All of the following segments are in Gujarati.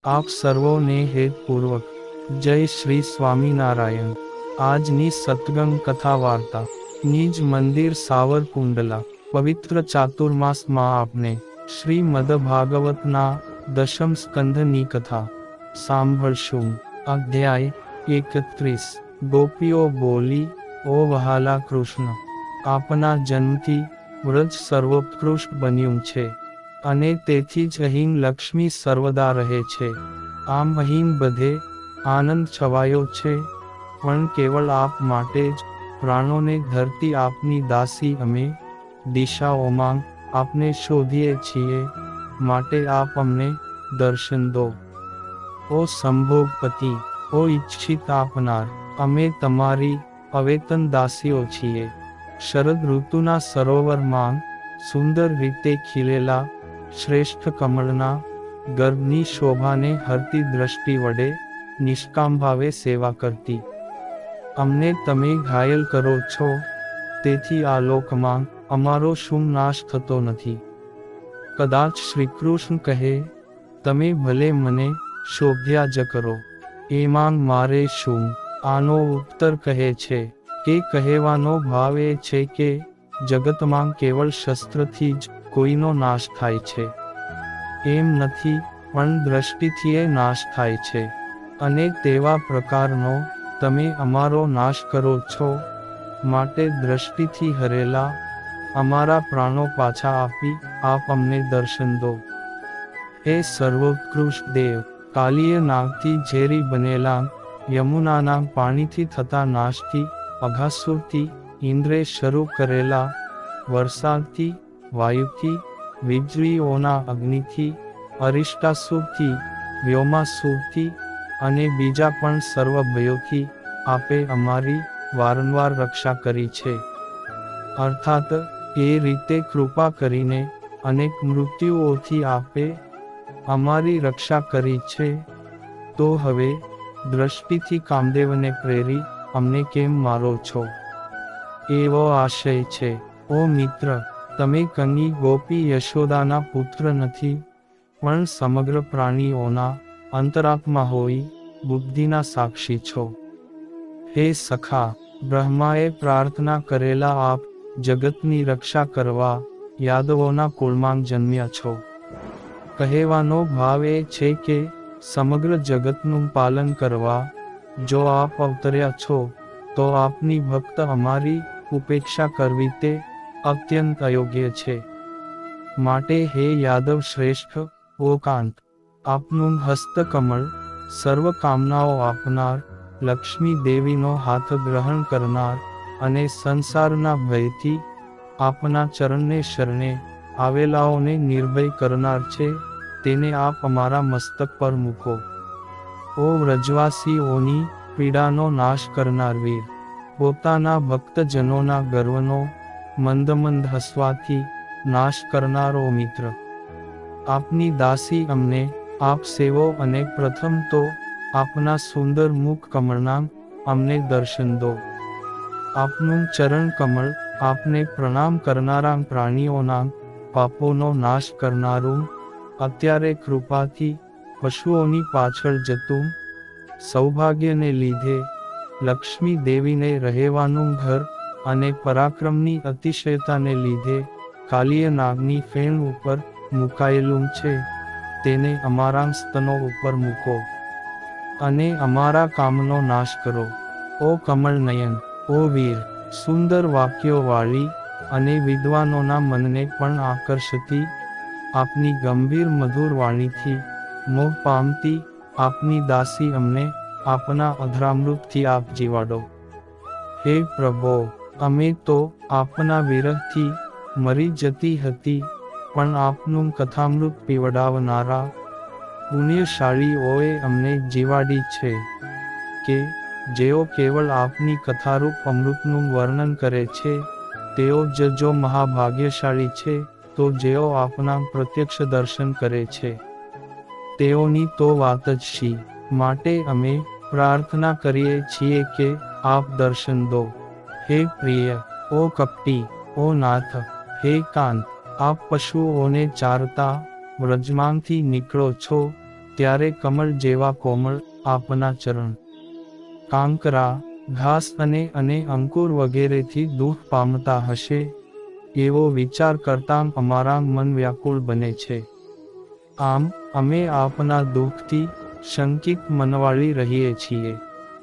આપ સર્વોને હેતપૂર્વક જય શ્રી સ્વામિનારાયણ। આજની સત્સંગ કથા વાર્તા નિજ મંદિર સાવરકુંડલા પવિત્ર ચાતુર્માસમાં આપને શ્રીમદ ભાગવતના દશમ સ્કંધની કથા સાંભળશું। અધ્યાય 31। ગોપીઓ બોલી, ઓ વહાલા કૃષ્ણ, આપના જન્મથી વ્રજ સર્વોત્કૃષ્ટ બન્યું છે અને તેથી જ અહીં લક્ષ્મી સર્વદા રહે છે। આમ અહીં બધે આનંદ છવાયો છે, પણ કેવળ આપ માટે જ પ્રાણોને ધરતી આપની દાસી અમે દિશાઓમાં આપને શોધીએ છીએ, માટે આપ અમને દર્શન દો। ઓ સંભોગપતિ, ઓ ઈચ્છિત આપનાર, અમે તમારી અવેતન દાસીઓ છીએ। શરદ ઋતુના સરોવરમાં સુંદર રીતે ખીલેલા શ્રેષ્ઠ કમળના ગર્ભની શોભાને હરતી દ્રષ્ટિ વડે નિષ્કામ ભાવે સેવા કરતી અમને તમે ઘાયલ કરો છો, તેથી આ લોકમાં અમારો શું નાશ થતો નથી? કદાચ શ્રીકૃષ્ણ કહે, તમે ભલે મને શોધ્યા જ કરો, એમાં મારે શું? આનો ઉત્તર કહે છે કે કહેવાનો ભાવ એ છે કે જગતમાં કેવળ શસ્ત્રથી જ કોઈનો નાશ થાય છે એમ નથી, પણ દ્રષ્ટિથી નાશ થાય છે, અને તેવા પ્રકારનો તમે અમારો નાશ કરો છો, માટે દ્રષ્ટિથી હરેલા અમારા પ્રાણો પાછા આપી આપ અમને દર્શન દો। હે સર્વોત્કૃષ્ટ દેવ, કાલિય નાગથી ઝેરી બનેલા યમુનાના પાણીથી થતા નાશથી, અઘાસુરથી ઇન્દ્રે શરૂ કરેલા વરસાદથી, વાયુથી, વીજળીઓના અગ્નિથી, અરિષ્ટાસુરથી, વ્યોમાસુરથી અને બીજા પણ સર્વ ભયોથી આપે અમારી વારંવાર રક્ષા કરી છે। અર્થાત એ રીતે કૃપા કરીને અનેક મૃત્યુઓથી આપે અમારી રક્ષા કરી છે, તો હવે દ્રષ્ટિથી કામદેવને પ્રેરી અમને કેમ મારો છો? એવો આશય છે। ઓ મિત્ર, તમે કની ગોપી યશોદાના પુત્ર નથી, પણ સમગ્ર પ્રાણીઓના અંતરાત્મા હોઈ બુદ્ધિના સાક્ષી છો। હે સખા, બ્રહ્માએ પ્રાર્થના કરેલા આપ જગતની રક્ષા કરવા યાદવોના કુળમાં જન્મ્યા છો। કહેવાનો ભાવ એ છે કે સમગ્ર જગતનું પાલન કરવા જો આપ અવતર્યા છો, તો આપની ભક્ત અમારી ઉપેક્ષા કરવી તે અત્યંત અયોગ્ય છે। માટે હે યાદવ શ્રેષ્ઠ, ઓ કાંત, આપનું હસ્તકમળ સર્વ કામનાઓ આપનાર, લક્ષ્મી દેવીનો હાથ ગ્રહણ કરનાર અને સંસારના ભયથી આપના ચરણને શરણે આવેલાઓને નિર્ભય કરનાર છે, તેને આપ અમારા મસ્તક પર મૂકો। ઓ વ્રજવાસીઓની પીડાનો નાશ કરનાર વીર, પોતાના ભક્તજનોના ગર્વનો મંદ હસવાથી નાશ કરનારો મિત્ર, આપની દાસી અમને આપ સેવો અને પ્રથમ તો આપના સુંદર મુખ કમળના અમને દર્શન દો। આપનું ચરણ કમળ આપને પ્રણામ કરનારા પ્રાણીઓના પાપોનો નાશ કરનારું, અત્યારે કૃપાથી પશુઓની પાછળ જતું, સૌભાગ્યને લીધે લક્ષ્મી દેવીને રહેવાનું ઘર અને પરાક્રમની અતિશયતાને લીધે કાલિય નાગની ફેણ ઉપર મુકાયેલું છે, તેને અમારા સ્તનો ઉપર મૂકો અને અમારા કામનો નાશ કરો। ઓ કમળ નયન, ઓ વીર, સુંદર વાક્યો વાળી અને વિદ્વાનોના મનને પણ આકર્ષતી આપની ગંભીર મધુર વાણીથી મોહ પામતી આપની દાસી અમને આપના અધરામૃતથી આપ જીવાડો। હે પ્રભો, અમે તો આપના વિરહથી મરી જતી હતી, પણ આપનું કથામૃત પીવડાવનારા પુણ્યશાળીઓએ અમને જીવાડી છે, કે જેઓ કેવળ આપની કથારૂપ અમૃતનું વર્ણન કરે છે, તેઓ જ જો મહાભાગ્યશાળી છે, તો જેઓ આપના પ્રત્યક્ષ દર્શન કરે છે તેઓની તો વાત જ શી? માટે અમે પ્રાર્થના કરીએ છીએ કે આપ દર્શન દો। હે પ્રિય, ઓ કપટી, ઓ નાથ, હે કાંત, આપ પશુઓને ચારતા વ્રજમાંથી નીકળો છો, ત્યારે કમળ જેવા કોમળ આપના ચરણ. કાંકરા, ઘાસ અને અંકુર વગેરેથી દુઃખ પામતા હશે, એવો વિચાર કરતાં અમારા મન વ્યાકુળ બને છે. આમ અમે આપના દુઃખથી શંકિત મનવાળી રહીએ છીએ,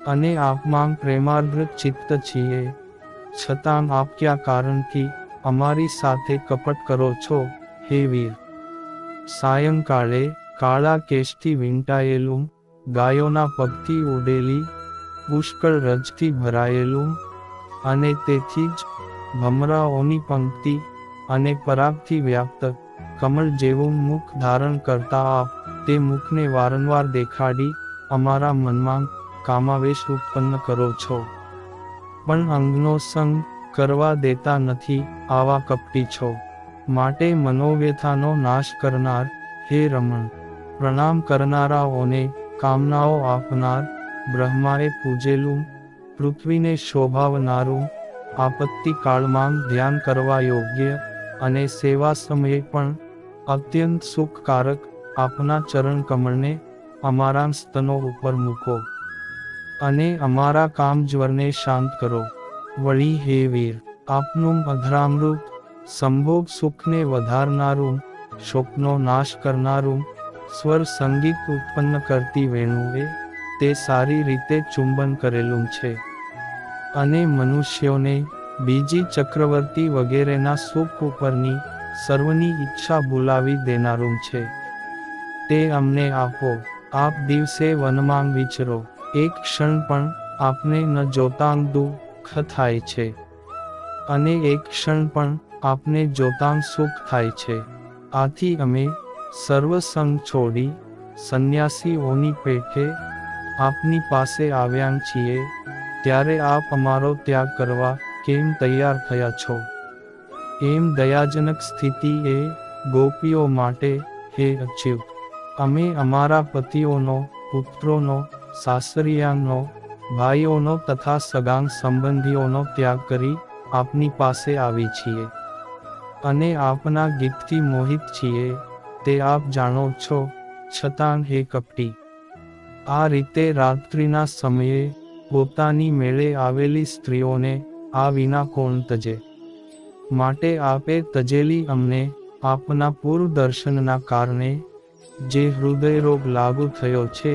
અને આપમાં પ્રેમાર્દ્ર ચિત્ત છીએ. છતાં આપ કયા કારણથી અમારી સાથે કપટ કરો છો, હે વીર? સાયંકાળે કાળા કેશથી વીંટાયેલું, ગાયોના પગથી ઉડેલી, પુષ્કળ રજથી ભરાયેલું, અને તેથી જ ભમરાઓની પંક્તિ અને પરાગથી વ્યાપ્ત કમળ જેવું મુખ ધારણ કરતા આપ તે મુખને વારંવાર દેખાડી અમારા મનમાં કામાવેશ ઉત્પન્ન કરો છો. પણ અંગનો સંગ કરવા દેતા નથી, આવા કપટી છો. માટે મનોવ્યથાનો નાશ કરનાર, હે રમણ, પ્રણામ કરનારાઓને કામનાઓ આપનાર, બ્રહ્માએ પૂજેલું, પૃથ્વીને શોભાવનારું, આપત્તિ કાળમાં ધ્યાન કરવા યોગ્ય અને સેવા સમયે પણ અત્યંત સુખકારક આપના ચરણ કમળને અમારા સ્તનો ઉપર મૂકો, અને અમારા કામજ્વરને શાંત કરો. વળી હે વીર, આપનું અધરામૃત સંભોગ સુખને વધારનારું, શોકનો નાશ કરનારું, સ્વર સંગીત ઉત્પન્ન કરતી વેણુએ તે સારી રીતે ચુંબન કરેલું છે, અને મનુષ્યોને બીજી ચક્રવર્તી વગેરેના સુખ ઉપરની સર્વની ઈચ્છા ભૂલાવી દેનારું છે. તે અમને આપો. આપ દિવસે વનમાં વિચરો, એક ક્ષણ પણ આપને ન જોતાં દુઃખ થાય છે, અને એક ક્ષણ પણ આપને જોતાં સુખ થાય છે. આથી અમે સર્વ સંગ છોડી સંન્યાસીઓની પેઠે આપની પાસે આવ્યા છીએ. ત્યારે આપ અમારો ત્યાગ કરવા કેમ તૈયાર થયા છો? એમ દયાજનક સ્થિતિ એ ગોપીઓ માટે, હે અચ્યુત, અમે અમારા પતિઓનો, પુત્રોનો, સાસરિયાનો, ભાઈઓનો તથા સગાં સંબંધીઓનો ત્યાગ કરી આપની પાસે આવી છીએ, અને આપના ગીતથી મોહિત છીએ, તે આપ જાણો છો. છતાં હે કપટી, આ રીતે રાત્રિના સમયે પોતાની મેળે આવેલી સ્ત્રીઓને આ વિના કોણ તજે? માટે આપે તજેલી અમને આપના પૂર્વ દર્શનના કારણે જે હૃદયરોગ લાગુ થયો છે,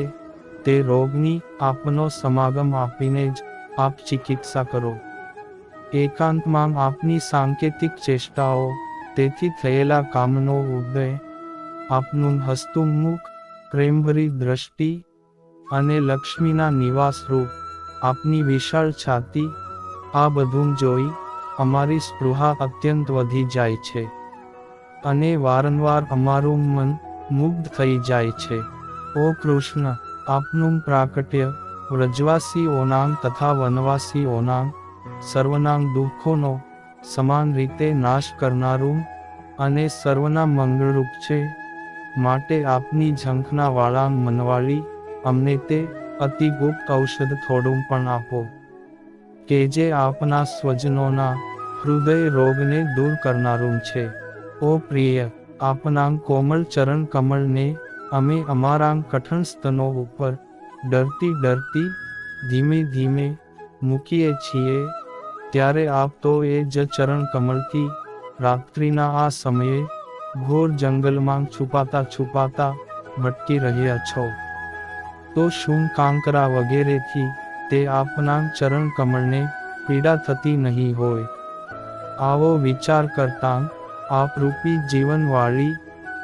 તે રોગની આપનો સમાગમ આપીને જ આપ ચિકિત્સા કરો. એકાંતમાં આપની સાંકેતિક ચેષ્ટાઓ, તેથી થયેલા કામનો ઉદય, આપનું હસતું મુખ, પ્રેમભરી દ્રષ્ટિ, અને લક્ષ્મીના નિવાસરૂપ આપની વિશાળ છાતી, આ બધું જોઈ અમારી સ્પૃહા અત્યંત વધી જાય છે, અને વારંવાર અમારું મન મુગ્ધ થઈ જાય છે. ઓ કૃષ્ણ, આપનું પ્રાકટ્ય વ્રજવાસીઓનાં તથા વનવાસીઓનાં સર્વનાં દુઃખોનો સમાન રીતે નાશ કરનારું અને સર્વના મંગળરૂપ છે. માટે આપની ઝંખના વાળા મનવાળી અમને તે અતિ ગુપ્ત ઔષધ થોડું પણ આપો, કે જે આપના સ્વજનોના હૃદય રોગને દૂર કરનારું છે. ઓ પ્રિય, આપના કોમળ ચરણ કમળને અમે અમારા કઠણ સ્તનો ઉપર ડરતી ડરતી ધીમે ધીમે મૂકીએ છીએ, ત્યારે આપ તો એ જ ચરણ કમળથી રાત્રિના આ સમયે ઘોર જંગલમાં છુપાતા છુપાતા ભટકી રહ્યા છો. તો શું કાંકરા વગેરેથી તે આપના ચરણ કમળને પીડા થતી નહીં હોય? આવો વિચાર કરતાં આપરૂપી જીવનવાળી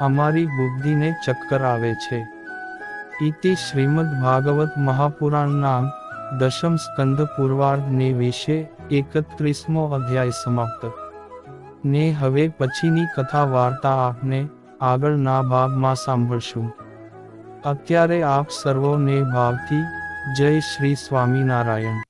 અમારી બુદ્ધિને ચક્કર આવે છે. ઇતિ શ્રીમદ્ ભાગવત મહાપુરાણના દશમ સ્કંધ પૂર્વાર્ધને વિશે 31મો અધ્યાય સમાપ્ત. ને હવે પછીની કથા વાર્તા આપને આગળના ભાગમાં સાંભળશું. અત્યારે આપ સર્વોને ભાવથી જય શ્રી સ્વામિનારાયણ.